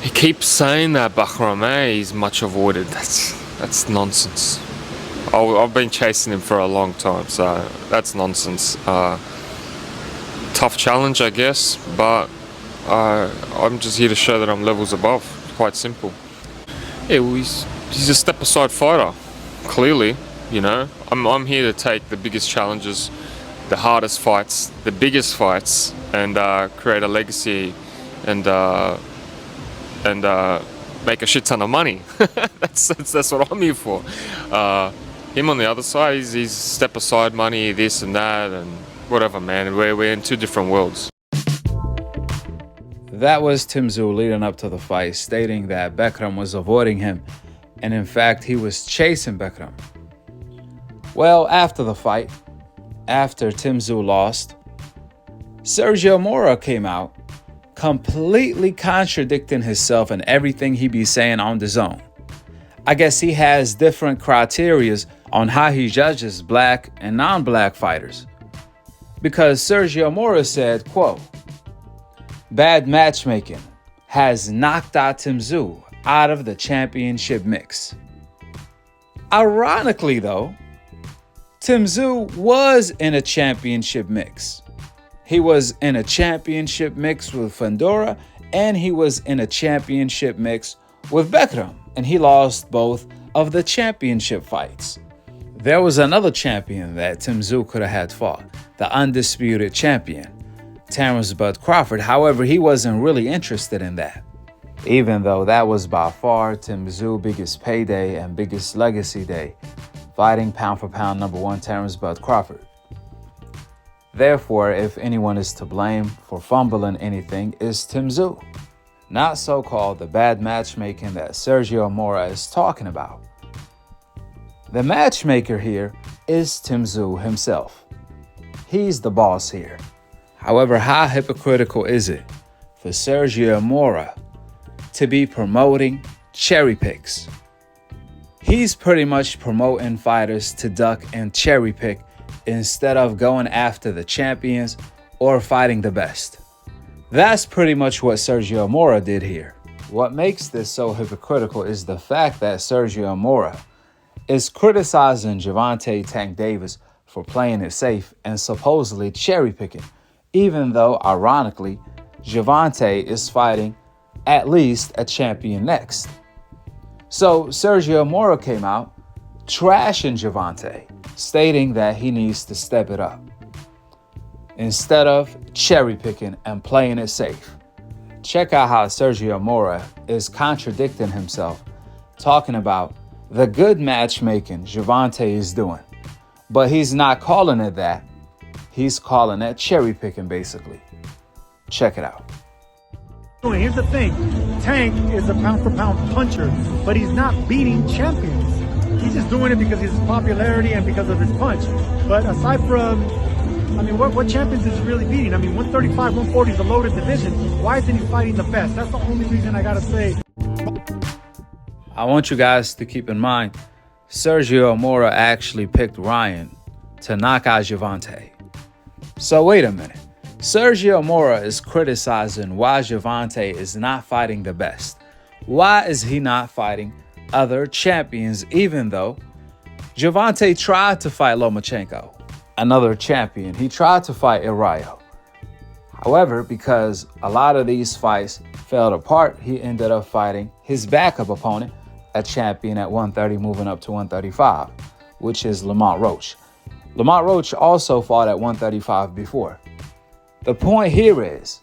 He keeps saying that Bakhram, he's much avoided. That's nonsense. I've been chasing him for a long time, so that's nonsense. Tough challenge, I guess, but I'm just here to show that I'm levels above. Quite simple. Yeah, well, he's a step-aside fighter, clearly. You know, I'm here to take the biggest challenges, the hardest fights, the biggest fights, and create a legacy and make a shit ton of money. that's what I'm here for. Him on the other side, he's step aside money, this and that, and whatever, man. We're in two different worlds. That was Tszyu leading up to the fight, stating that Bakhram was avoiding him, and in fact, he was chasing Bakhram. Well, after the fight, after Tszyu lost, Sergio Mora came out, completely contradicting himself and everything he be saying on the zone. I guess he has different criterias on how he judges black and non-black fighters. Because Sergio Mora said, quote, "Bad matchmaking has knocked out Tszyu out of the championship mix." Ironically though, Tszyu was in a championship mix. He was in a championship mix with Fandora, and he was in a championship mix with Bakhram, and he lost both of the championship fights. There was another champion that Tszyu could have had fought, the undisputed champion, Terrence Bud Crawford. However, he wasn't really interested in that, even though that was by far Tszyu's biggest payday and biggest legacy day, fighting pound for pound number one Terrence Bud Crawford. Therefore, if anyone is to blame for fumbling anything, it's Tszyu, not so-called the bad matchmaking that Sergio Mora is talking about. The matchmaker here is Tszyu himself. He's the boss here. However, how hypocritical is it for Sergio Mora to be promoting cherry picks? He's pretty much promoting fighters to duck and cherry pick instead of going after the champions or fighting the best. That's pretty much what Sergio Mora did here. What makes this so hypocritical is the fact that Sergio Mora is criticizing Gervonta Tank Davis for playing it safe and supposedly cherry picking, even though, ironically, Gervonta is fighting at least a champion next. So Sergio Mora came out trashing Gervonta, stating that he needs to step it up instead of cherry picking and playing it safe. Check out how Sergio Mora is contradicting himself, talking about the good matchmaking Gervonta is doing, but he's not calling it that. He's calling it cherry picking, basically. Check it out. Here's the thing, Tank is a pound for pound puncher, but he's not beating champions. He's just doing it because of his popularity and because of his punch. But aside from, I mean, what champions is he really beating? I mean, 135, 140 is a loaded division. Why isn't he fighting the best? That's the only reason I gotta say. I want you guys to keep in mind, Sergio Mora actually picked Ryan to knock out Gervonta. So wait a minute. Sergio Mora is criticizing why Gervonta is not fighting the best. Why is he not fighting other champions, even though Gervonta tried to fight Lomachenko, another champion? He tried to fight Irayo. However, because a lot of these fights fell apart, he ended up fighting his backup opponent, a champion at 130 moving up to 135, which is Lamont Roach. Lamont Roach also fought at 135 before. The point here is,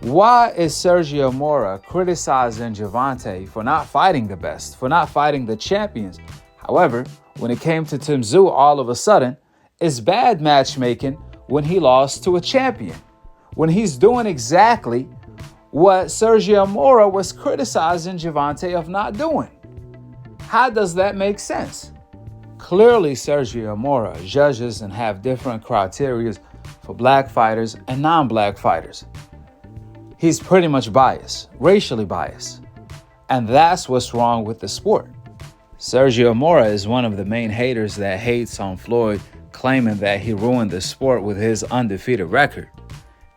why is Sergio Mora criticizing Gervonta for not fighting the best, for not fighting the champions? However, when it came to Tszyu, all of a sudden, it's bad matchmaking when he lost to a champion, when he's doing exactly what Sergio Mora was criticizing Gervonta of not doing. How does that make sense? Clearly, Sergio Mora judges and have different criteria for black fighters and non-black fighters. He's pretty much biased, racially biased. And that's what's wrong with the sport. Sergio Mora is one of the main haters that hates on Floyd, claiming that he ruined the sport with his undefeated record,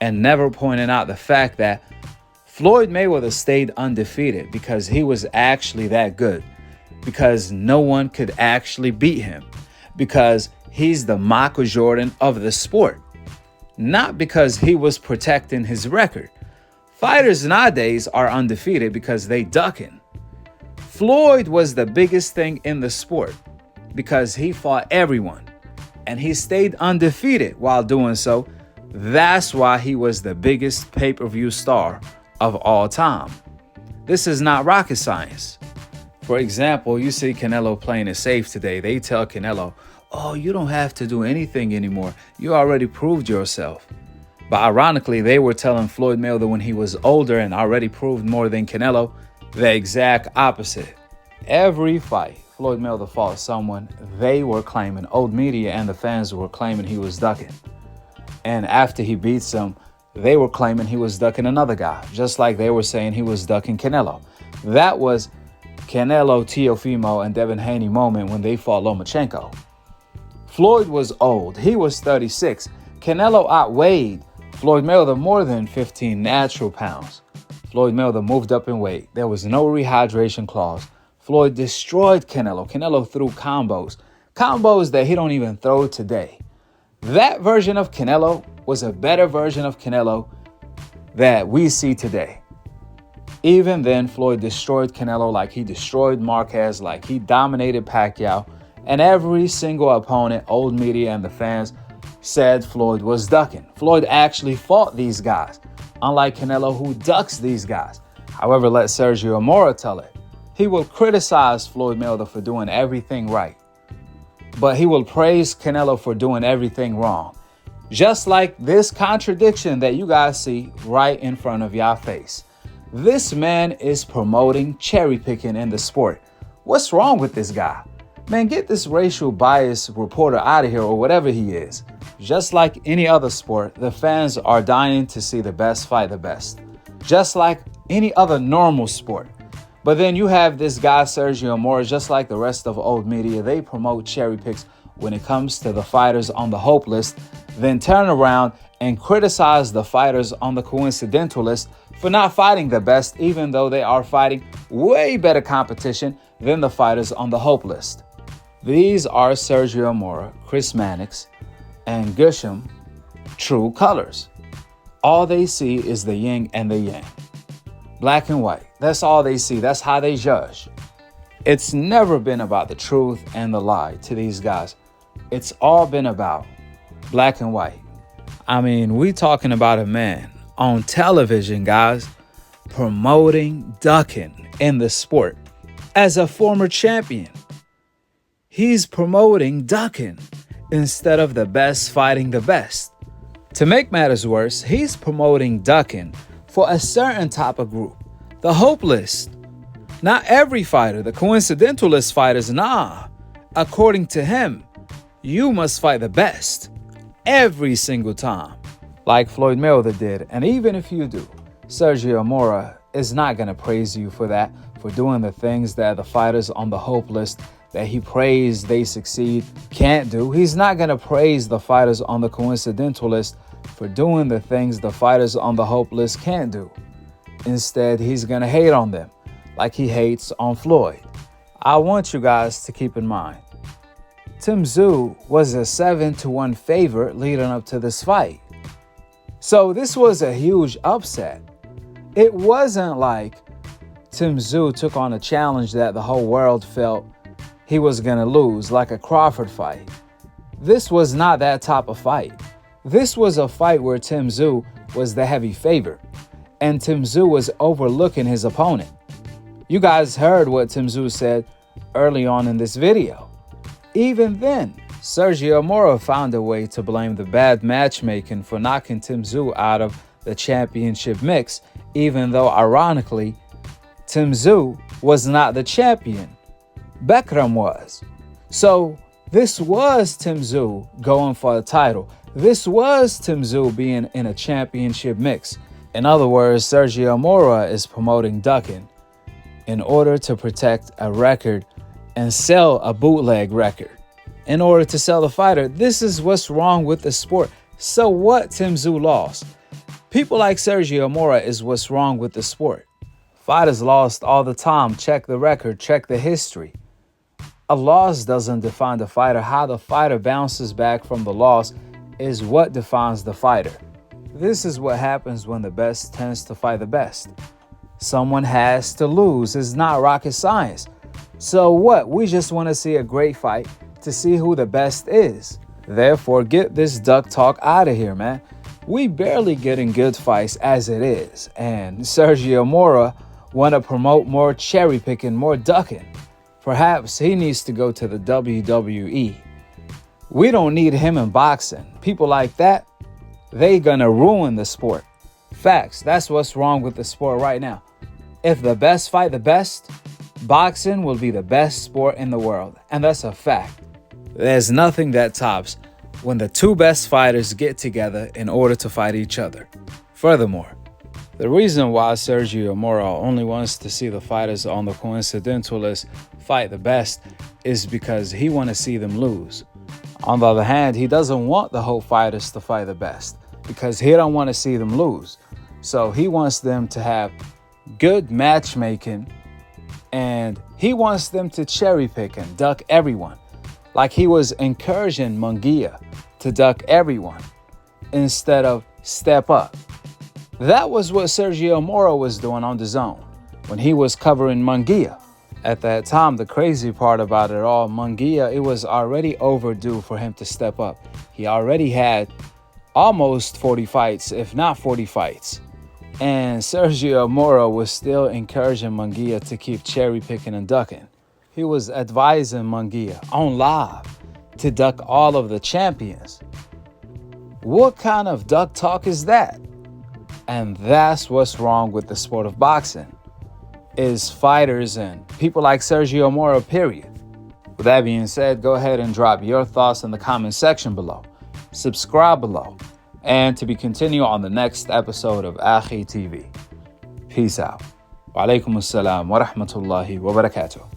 and never pointing out the fact that Floyd Mayweather stayed undefeated because he was actually that good, because no one could actually beat him, because he's the Michael Jordan of the sport, not because he was protecting his record. Fighters nowadays are undefeated because they ducking. Floyd was the biggest thing in the sport because he fought everyone and he stayed undefeated while doing so. That's why he was the biggest pay-per-view star of all time. This is not rocket science. For example, you see Canelo playing it safe today. They tell Canelo, oh, you don't have to do anything anymore. You already proved yourself. But ironically, they were telling Floyd Mayweather when he was older and already proved more than Canelo, the exact opposite. Every fight Floyd Mayweather fought someone, they were claiming, old media and the fans were claiming he was ducking. And after he beats them, they were claiming he was ducking another guy, just like they were saying he was ducking Canelo. That was Canelo, Teofimo, and Devin Haney moment when they fought Lomachenko. Floyd was old. He was 36. Canelo outweighed Floyd Mayweather more than 15 natural pounds. Floyd Mayweather moved up in weight. There was no rehydration clause. Floyd destroyed Canelo. Canelo threw combos that he don't even throw today. That version of Canelo was a better version of Canelo that we see today. Even then, Floyd destroyed Canelo like he destroyed Marquez, like he dominated Pacquiao, and every single opponent, old media and the fans, said Floyd was ducking. Floyd actually fought these guys, unlike Canelo, who ducks these guys. However, let Sergio Mora tell it. He will criticize Floyd Mayweather for doing everything right, but he will praise Canelo for doing everything wrong. Just like this contradiction that you guys see right in front of your face. This man is promoting cherry picking in the sport. What's wrong with this guy? Man, get this racial bias reporter out of here, or whatever he is. Just like any other sport, the fans are dying to see the best fight the best. Just like any other normal sport. But then you have this guy, Sergio Mora, just like the rest of old media. They promote cherry picks when it comes to the fighters on the hope list, then turn around and criticize the fighters on the coincidental list for not fighting the best, even though they are fighting way better competition than the fighters on the hope list. These are Sergio Mora, Chris Mannix, and Gusham true colors. All they see is the yin and the yang. Black and white. That's all they see. That's how they judge. It's never been about the truth and the lie to these guys. It's all been about black and white. I mean, we talking about a man on television, guys, promoting ducking in the sport. As a former champion, he's promoting ducking instead of the best fighting the best. To make matters worse, he's promoting ducking for a certain type of group, the hope list. Not every fighter, the coincidental list fighters, nah. According to him, you must fight the best every single time, like Floyd Mayweather did. And even if you do, Sergio Mora is not going to praise you for that, for doing the things that the fighters on the hope list that he praised they succeed can't do. He's not going to praise the fighters on the coincidental list for doing the things the fighters on the hope list can't do. Instead, he's going to hate on them like he hates on Floyd. I want you guys to keep in mind, Tszyu was a 7-1 favorite leading up to this fight. So this was a huge upset. It wasn't like Tszyu took on a challenge that the whole world felt he was going to lose, like a Crawford fight. This was not that type of fight. This was a fight where Tszyu was the heavy favorite, and Tszyu was overlooking his opponent. You guys heard what Tszyu said early on in this video. Even then, Sergio Mora found a way to blame the bad matchmaking for knocking Tszyu out of the championship mix, even though, ironically, Tszyu was not the champion. Bakhram was. So this was Tszyu going for a title. This was Tszyu being in a championship mix. In other words, Sergio Mora is promoting ducking in order to protect a record and sell a bootleg record. In order to sell the fighter, this is what's wrong with the sport. So what? Tszyu lost. People like Sergio Mora is what's wrong with the sport. Fighters lost all the time. Check the record, check the history. A loss doesn't define the fighter. How the fighter bounces back from the loss is what defines the fighter. This is what happens when the best tends to fight the best. Someone has to lose. It's not rocket science. So what? We just want to see a great fight to see who the best is. Therefore, get this duck talk out of here, man. We barely getting good fights as it is. And Sergio Mora want to promote more cherry picking, more ducking. Perhaps he needs to go to the WWE. We don't need him in boxing. People like that, they gonna ruin the sport. Facts, that's what's wrong with the sport right now. If the best fight the best, boxing will be the best sport in the world. And that's a fact. There's nothing that tops when the two best fighters get together in order to fight each other. Furthermore, the reason why Sergio Mora only wants to see the fighters on the coincidental list fight the best is because he want to see them lose. On the other hand, he doesn't want the whole fighters to fight the best because he don't want to see them lose. So he wants them to have good matchmaking and he wants them to cherry pick and duck everyone. Like he was encouraging Munguia to duck everyone instead of step up. That was what Sergio Mora was doing on DAZN when he was covering Munguia. At that time, the crazy part about it all, Munguia, it was already overdue for him to step up. He already had almost 40 fights, if not 40 fights. And Sergio Mora was still encouraging Munguia to keep cherry picking and ducking. He was advising Munguia on live to duck all of the champions. What kind of duck talk is that? And that's what's wrong with the sport of boxing, is fighters and people like Sergio Mora, period. With that being said, go ahead and drop your thoughts in the comment section below. Subscribe below. And to be continued on the next episode of Akhi TV. Peace out. Wa alaikum assalam wa rahmatullahi wa barakatuh.